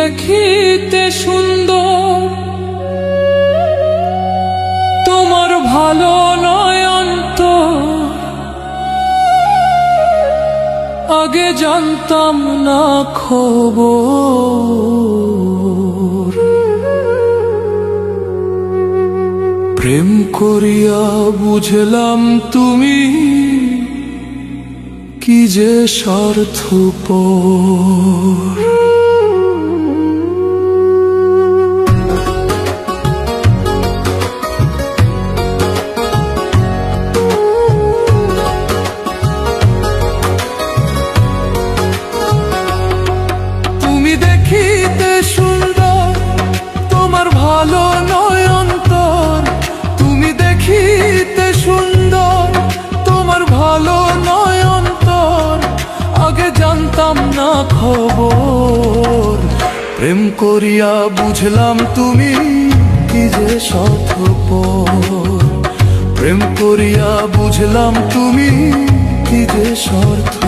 দেখিতে সুন্দর, তোমার ভালো নয়ন তো আগে জানতাম না খবর। প্রেম করিয়া বুঝলাম তুমি কি যে স্বার্থপর। তুমি দেখিতে সুন্দর, তোমার ভালো নয় অন্তর। তুমি দেখিতে সুন্দর, তোমার ভালো নয় অন্তর, আগে জানতাম না খবর। প্রেম করিয়া বুঝলাম তুমি কি যে স্বার্থপর। প্রেম করিয়া বুঝলাম তুমি কি যে স্বার্থপর।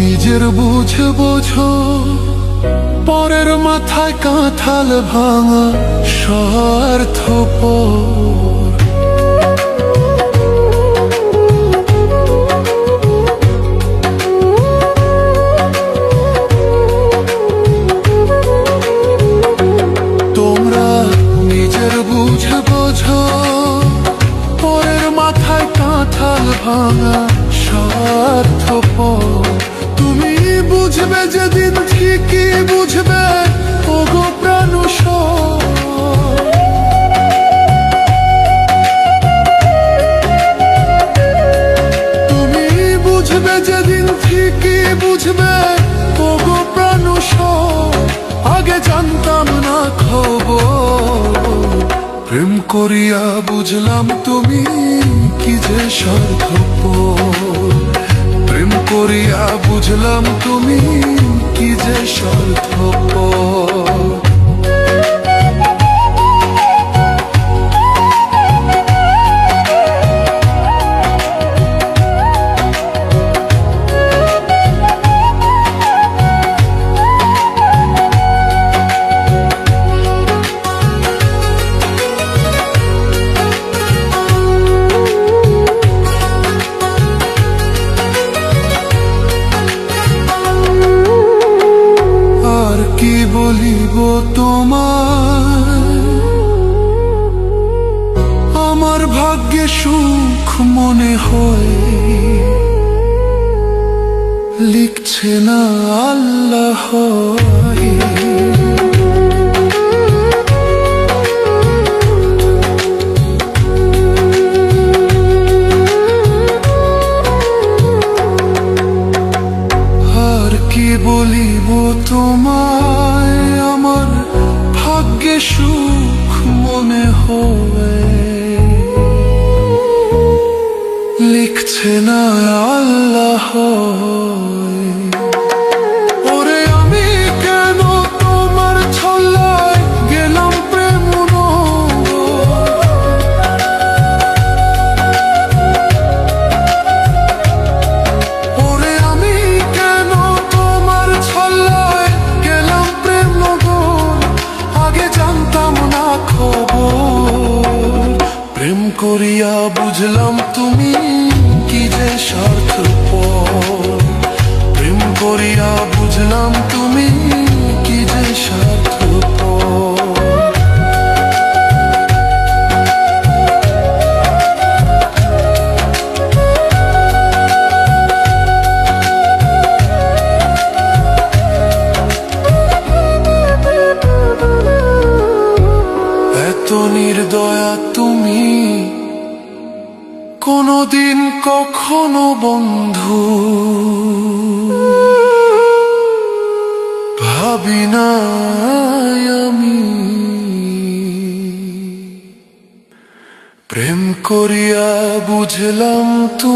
নিজের বুঝে বোঝো, পরের মাথায় কাঁঠাল ভাঙা স্বার্থপর। তোমরা নিজের বুঝে বোঝো, পরের মাথায় কাঁঠাল ভাঙা স্বার্থপর। তুমি বুঝবে যেদিন ঠিকই বুঝবে, ওগো প্রাণুষর। তুমি বুঝবে যেদিন ঠিকই বুঝবে, ওগো প্রাণুষর, আগে জানতাম না খবর। প্রেম করিয়া বুঝলাম তুমি কি যে স্বার্থপর। প্রেম করিয়া বুঝলাম তুমি কি যে স্বার্থপর। কি বলিব তোমায়, আমার ভাগ্যে সুখ মনে হয়, লিখছে না আল্লাহ। আর কি বলিব তোমায়, আমার ভাগ্যে সুখ মনে হয়, লিখছে না আল্লাহ। ওরে আমি কেন তোমার ছল্লায় গেলাম প্রেম ওরে আমি কেন তোমার ছল্লায় গেলাম প্রেম আগে জানতাম না খবর। প্রেম করিয়া বুঝলাম তুমি কি যে স্বার্থপর। প্রেম করিয়া বুঝলাম তুমি কি যে স্বার্থপর। দয়া তুমি কোনদিন কখনো বন্ধু ভাবি না আমি। প্রেম করিয়া বুঝলাম তুমি